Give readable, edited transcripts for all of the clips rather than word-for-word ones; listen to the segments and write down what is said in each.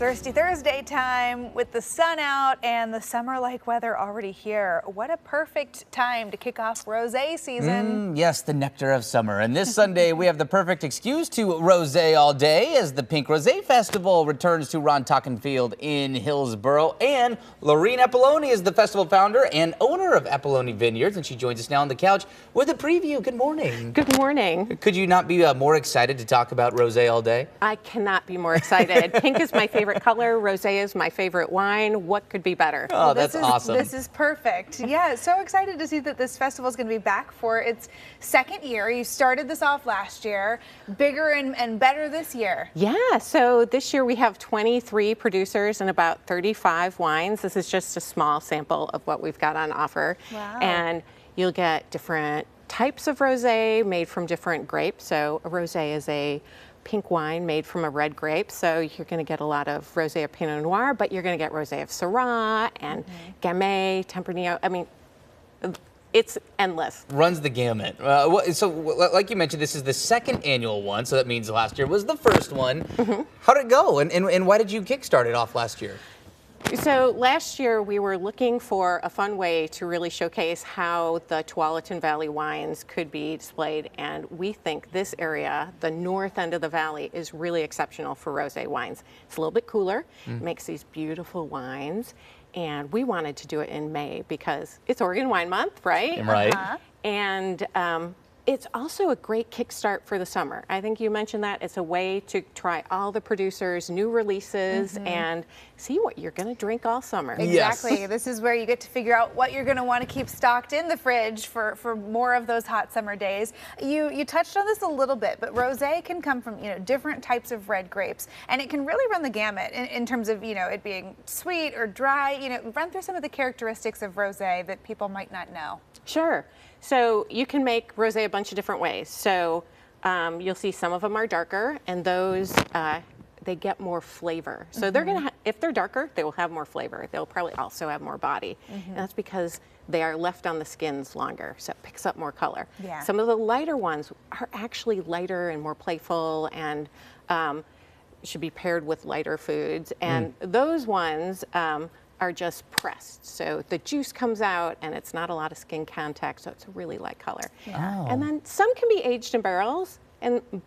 Thirsty Thursday time with the sun out and the summer-like weather already here. What a perfect time to kick off rosé season. Yes, the nectar of summer. And this Sunday, we have the perfect excuse to rosé all day as the Pink Rosé Festival returns to Tonkin Field in Hillsboro. And Laurine Apolloni is the festival founder and owner of Apolloni Vineyards, and she joins us now on the couch with a preview. Good morning. Good morning. Could you not be more excited to talk about rosé all day? I cannot be more excited. Pink is my favorite color. Rosé is my favorite wine. What could be better? Oh, well, that's awesome. This is perfect. Yeah, so excited to see that this festival is going to be back for its second year. You started this off last year, bigger and better this year. Yeah, so this year we have 23 producers and about 35 wines. This is just a small sample of what we've got on offer. Wow. And you'll get different types of rosé made from different grapes. So a rosé is a pink wine made from a red grape, so you're going to get a lot of rosé of Pinot Noir, but you're going to get rosé of Syrah and Gamay, Tempranillo. I mean, it's endless. Runs the gamut. So, like you mentioned, this is the second annual one, so that means last year was the first one. How did it go, and why did you kickstart it off last year? So last year we were looking for a fun way to really showcase how the Tualatin Valley wines could be displayed, and we think this area, the north end of the valley, is really exceptional for rosé wines. It's a little bit cooler, makes these beautiful wines, and we wanted to do it in May because it's Oregon Wine Month, right? Right. And it's also a great kickstart for the summer. I think you mentioned that. It's a way to try all the producers, new releases, and see what you're going to drink all summer. Exactly. Yes. This is where you get to figure out what you're going to want to keep stocked in the fridge for more of those hot summer days. You touched on this a little bit, but rosé can come from different types of red grapes, and it can really run the gamut in terms of it being sweet or dry. Run through some of the characteristics of rosé that people might not know. Sure. So you can make rosé a bunch of different ways. So you'll see some of them are darker, and those they get more flavor. So they're gonna, if they're darker, they will have more flavor. They'll probably also have more body, and that's because they are left on the skins longer, so it picks up more color. Yeah. Some of the lighter ones are actually lighter and more playful, and should be paired with lighter foods. And those ones are just pressed. So the juice comes out and it's not a lot of skin contact, so it's a really light color. Yeah. And then some can be aged in barrels,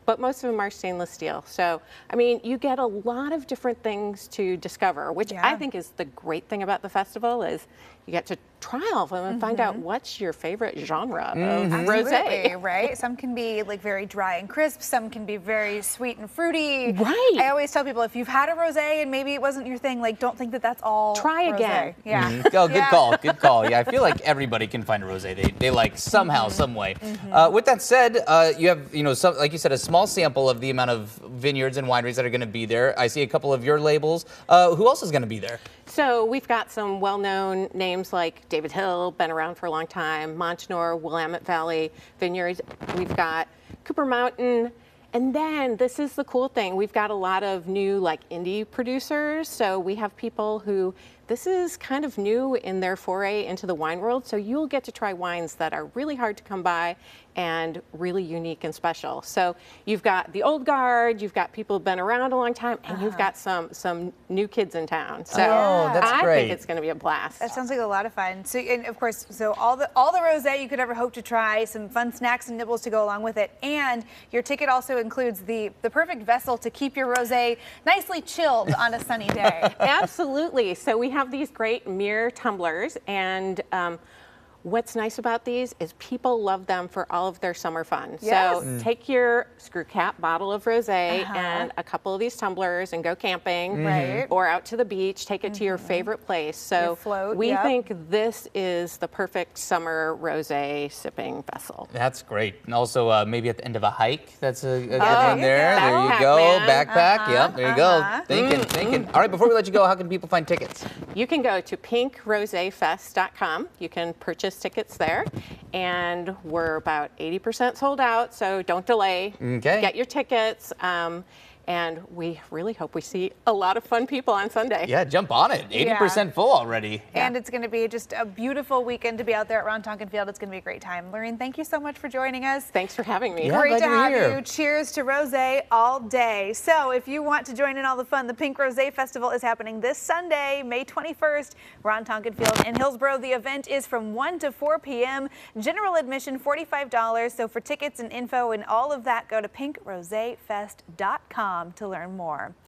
but most of them are stainless steel. So, I mean, you get a lot of different things to discover, which I think is the great thing about the festival is you get to try all of them and find out what's your favorite genre of rosé. Right? Some can be like very dry and crisp. Some can be very sweet and fruity. Right. I always tell people if you've had a rosé and maybe it wasn't your thing, like don't think that that's all. Try rosé. again. Yeah. Oh, good call. Good call. Yeah, I feel like everybody can find a rosé they like somehow, some way. With that said, you have some, like you said, a small sample of the amount of vineyards and wineries that are going to be there. I see a couple of your labels. Who else is going to be there? So we've got some well-known names like David Hill, been around for a long time, Montanore, Willamette Valley Vineyards. We've got Cooper Mountain. And then this is the cool thing. We've got a lot of new like indie producers. So we have people who this is kind of new in their foray into the wine world. So you'll get to try wines that are really hard to come by and really unique and special. So you've got the old guard, you've got people who've been around a long time, and you've got some new kids in town. So that's I great. think it's going to be a blast. That sounds like a lot of fun. So, and of course, so all the rosé you could ever hope to try, some fun snacks and nibbles to go along with it, and your ticket also includes the perfect vessel to keep your rosé nicely chilled on a sunny day. Absolutely. So we have these great Miir tumblers, and what's nice about these is people love them for all of their summer fun. Yes. So take your screw cap bottle of rosé and a couple of these tumblers and go camping or out to the beach, take it to your favorite place. So float, we think this is the perfect summer rosé sipping vessel. That's great. And also maybe at the end of a hike, that's a good Oh, one there. There you Backpack, go. man. Backpack. Yep, there you go. Thinking. All right, before we let you go, how can people find tickets? You can go to pinkroséfest.com. You can purchase tickets there, and we're about 80% sold out, so don't delay. Okay. Get your tickets. And we really hope we see a lot of fun people on Sunday. Yeah, jump on it. 80% full already. And it's going to be just a beautiful weekend to be out there at Ron Tonkin Field. It's going to be a great time. Laurine, thank you so much for joining us. Thanks for having me. Yeah, Great to glad you're have here. you. Cheers to rosé all day. So if you want to join in all the fun, the Pink Rosé Festival is happening this Sunday, May 21st, Ron Tonkin Field in Hillsboro. The event is from 1 to 4 p.m. General admission $45. So for tickets and info and all of that, go to pinkroséfest.com to learn more.